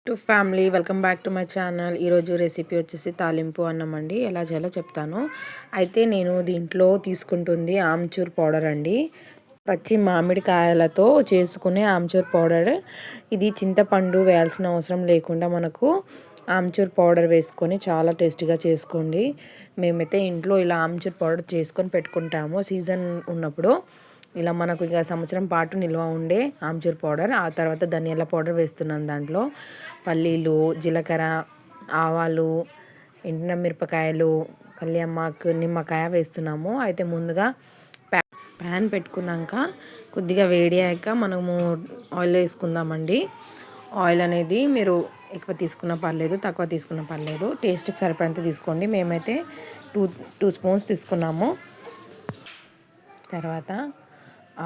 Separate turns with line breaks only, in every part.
To family welcome back to my channel. ఈరోజు recipe వచ్చేసి తాలింపు అన్నం అండి. ఎలా చేయాలో చెప్తాను. అయితే నేను దీంట్లో తీసుకుంటుంది ఆమ్చూర్ పౌడర్ అండి. పచ్చి మామిడికాయలతో చేసుకునే ఆమ్చూర్ పౌడర్. ఇది చింతపండు వేయాల్సిన అవసరం లేకుండా మనకు ఆమ్చూర్ పౌడర్ వేసుకొని చాలా టేస్టీగా చేసుకోండి. మేమైతే ఇంట్లో ఇలా ఆమ్చూర్ పౌడర్ చేసుకొని పెట్టుకుంటాము సీజన్ ఉన్నప్పుడు. ఇలా మనకు ఇక సంవత్సరం పాటు నిల్వ ఉండే ఆమ్చూర్ పౌడర్. ఆ తర్వాత ధనియాల పౌడర్ వేస్తున్నాను. దాంట్లో పల్లీలు, జీలకర్ర, ఆవాలు, ఎండిన మిరపకాయలు, కళ్యామాకు, నిమ్మకాయ వేస్తున్నాము. అయితే ముందుగా ప్యాన్ పెట్టుకున్నాక కొద్దిగా వేడి అయ్యాక మనము ఆయిల్ వేసుకుందామండి. ఆయిల్ అనేది మీరు ఎక్కువ తీసుకున్న పర్లేదు, తక్కువ తీసుకున్న పర్లేదు, టేస్ట్కి సరిపడంత తీసుకోండి. మేమైతే టూ స్పూన్స్ తీసుకున్నాము. తర్వాత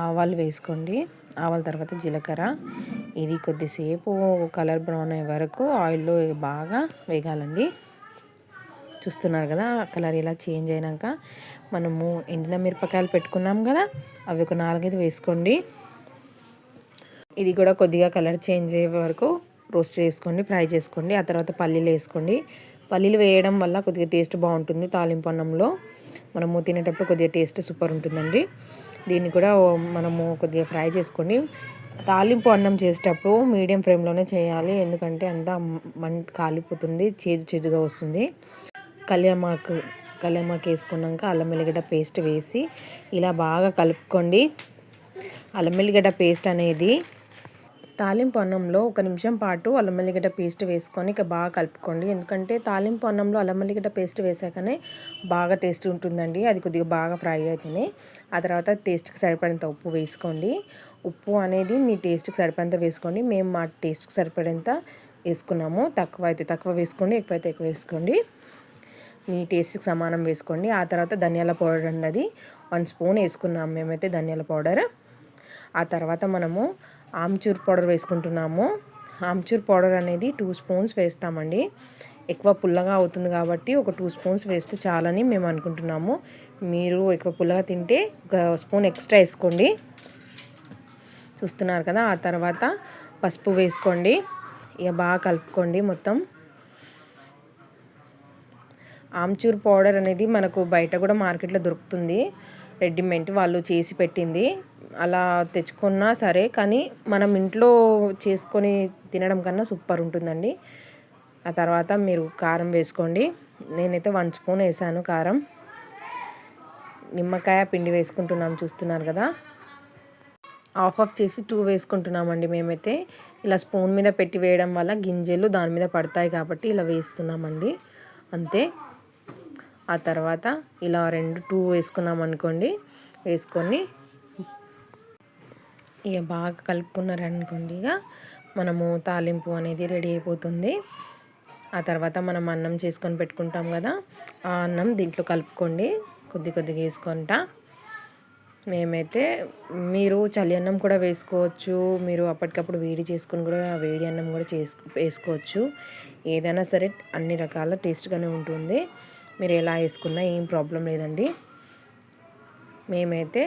ఆవాలు వేసుకోండి. ఆవాల తర్వాత జీలకర్ర. ఇది కొద్దిసేపు కలర్ బ్రౌన్ అయ్యే వరకు ఆయిల్లో బాగా వేగాలండి. చూస్తున్నారు కదా, కలర్ ఇలా చేంజ్ అయినాక మనము ఎండిన మిరపకాయలు పెట్టుకున్నాం కదా, అవి ఒక 4-5 వేసుకోండి. ఇది కూడా కొద్దిగా కలర్ చేంజ్ అయ్యే వరకు రోస్ట్ చేసుకోండి, ఫ్రై చేసుకోండి. ఆ తర్వాత పల్లీలు వేసుకోండి. పల్లీలు వేయడం వల్ల కొద్దిగా టేస్ట్ బాగుంటుంది. తాలింపు అన్నంలో మనము తినేటప్పుడు కొద్దిగా టేస్ట్ సూపర్ ఉంటుందండి. దీన్ని కూడా మనము కొద్దిగా ఫ్రై చేసుకోండి. తాలింపు అన్నం చేసేటప్పుడు మీడియం ఫ్లేమ్లోనే చేయాలి, ఎందుకంటే అంతా కాలిపోతుంది, చేదుగా వస్తుంది. కళ్యామాకు వేసుకున్నాక అల్లం వెల్లిగడ్డ పేస్ట్ వేసి ఇలా బాగా కలుపుకోండి. అల్లం వెల్లిగడ్డ పేస్ట్ అనేది తాలింపు అన్నంలో 1 నిమిషం పాటు అల్లం వెల్లిగడ్డ పేస్ట్ వేసుకొని ఇక బాగా కలుపుకోండి. ఎందుకంటే తాలింపు అన్నంలో అల్లం వెల్లిగడ్డ పేస్ట్ వేసాకనే బాగా టేస్ట్ ఉంటుందండి. అది కొద్దిగా బాగా ఫ్రై అయితేనే. ఆ తర్వాత టేస్ట్కి సరిపడేంత ఉప్పు వేసుకోండి. ఉప్పు అనేది మీ టేస్ట్కి సరిపడేంత వేసుకోండి. మేము మా టేస్ట్కి సరిపడేంత వేసుకున్నాము. తక్కువ అయితే తక్కువ వేసుకోండి, ఎక్కువ అయితే ఎక్కువ వేసుకోండి. మీ టేస్ట్కి సమానం వేసుకోండి. ఆ తర్వాత ధనియాల పౌడర్ అన్నది 1 స్పూన్ వేసుకున్నాము మేమైతే ధనియాల పౌడర్. ఆ తర్వాత మనము ఆమ్చూర్ పౌడర్ వేసుకుంటున్నాము. ఆమ్చూర్ పౌడర్ అనేది 2 స్పూన్స్ వేస్తామండి. ఎక్కువ పుల్లగా అవుతుంది కాబట్టి ఒక 2 స్పూన్స్ వేస్తే చాలని మేము అనుకుంటున్నాము. మీరు ఎక్కువ పుల్లగా తింటే 1 స్పూన్ ఎక్స్ట్రా వేసుకోండి. చూస్తున్నారు కదా. ఆ తర్వాత పసుపు వేసుకోండి. ఇక బాగా కలుపుకోండి మొత్తం. ఆమ్చూర్ పౌడర్ అనేది మనకు బయట కూడా మార్కెట్లో దొరుకుతుంది, రెడీమేడ్ వాళ్ళు చేసి పెట్టింది. అలా తెచ్చుకున్నా సరే, కానీ మనం ఇంట్లో చేసుకొని తినడం కన్నా సూపర్ ఉంటుందండి. ఆ తర్వాత మీరు కారం వేసుకోండి. నేనైతే 1 స్పూన్ వేసాను కారం. నిమ్మకాయ పిండి వేసుకుంటున్నాం, చూస్తున్నారు కదా. ఆఫ్ చేసి 2 వేసుకుంటున్నామండి మేమైతే. ఇలా స్పూన్ మీద పెట్టి వేయడం వల్ల గింజలు దాని మీద పడతాయి కాబట్టి ఇలా వేస్తున్నామండి, అంతే. ఆ తర్వాత ఇలా 2 వేసుకున్నాం అనుకోండి. వేసుకొని ఇక బాగా కలుపుకున్నారనుకోండి, ఇక మనము తాలింపు అనేది రెడీ అయిపోతుంది. ఆ తర్వాత మనం అన్నం చేసుకొని పెట్టుకుంటాం కదా, ఆ అన్నం దీంట్లో కలుపుకోండి, కొద్దిగా వేసుకుంటా. మేమైతే మీరు చలి అన్నం కూడా వేసుకోవచ్చు, మీరు అప్పటికప్పుడు వేడి చేసుకొని కూడా వేడి అన్నం కూడా వేసుకోవచ్చు. ఏదైనా సరే అన్ని రకాల టేస్ట్గానే ఉంటుంది. మీరు ఎలా వేసుకున్నా ఏం ప్రాబ్లం లేదండి. మేమైతే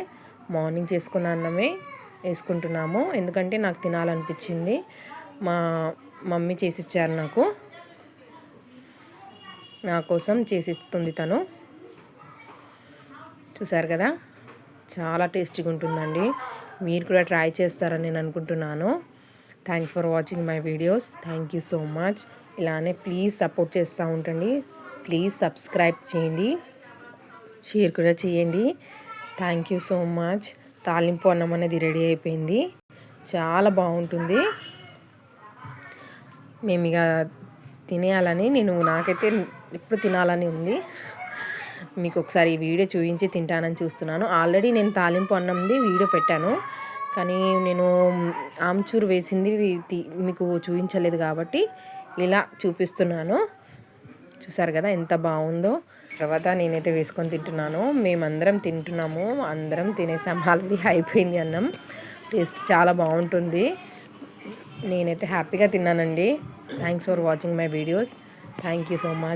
మార్నింగ్ చేసుకున్న అన్నమే వేసుకుంటున్నాము, ఎందుకంటే నాకు తినాలనిపించింది. మా మమ్మీ చేసిచ్చారు, నా కోసం చేసిస్తుంది తను. చూసారు కదా, చాలా టేస్టీగా ఉంటుందండి. మీరు కూడా ట్రై చేస్తారని నేను అనుకుంటున్నాను. Thanks for watching my videos. Thank you so much. ఇలానే ప్లీజ్ సపోర్ట్ చేస్తూ ఉండండి. ప్లీజ్ సబ్స్క్రైబ్ చేయండి, షేర్ కూడా చేయండి. Thank you so much. తాలింపు అన్నం అనేది రెడీ అయిపోయింది, చాలా బాగుంటుంది. మేము ఇక తినేయాలని నాకైతే ఇప్పుడు తినాలని ఉంది. మీకు ఒకసారి ఈ వీడియో చూపించి తింటానని చూస్తున్నాను. ఆల్రెడీ నేను తాలింపు అన్నంది వీడియో పెట్టాను, కానీ నేను ఆమ్చూర్ వేసింది మీకు చూపించలేదు కాబట్టి ఇలా చూపిస్తున్నాను. చూసారు కదా ఎంత బాగుందో. తర్వాత నేనైతే వేసుకొని తింటున్నాను. మేమందరం తింటున్నాము, అందరం తినేసాం. ఆల్రెడీ అయిపోయింది అన్నం. టేస్ట్ చాలా బాగుంటుంది. నేనైతే హ్యాపీగా తిన్నానండి. Thanks for watching my videos. Thank you so much.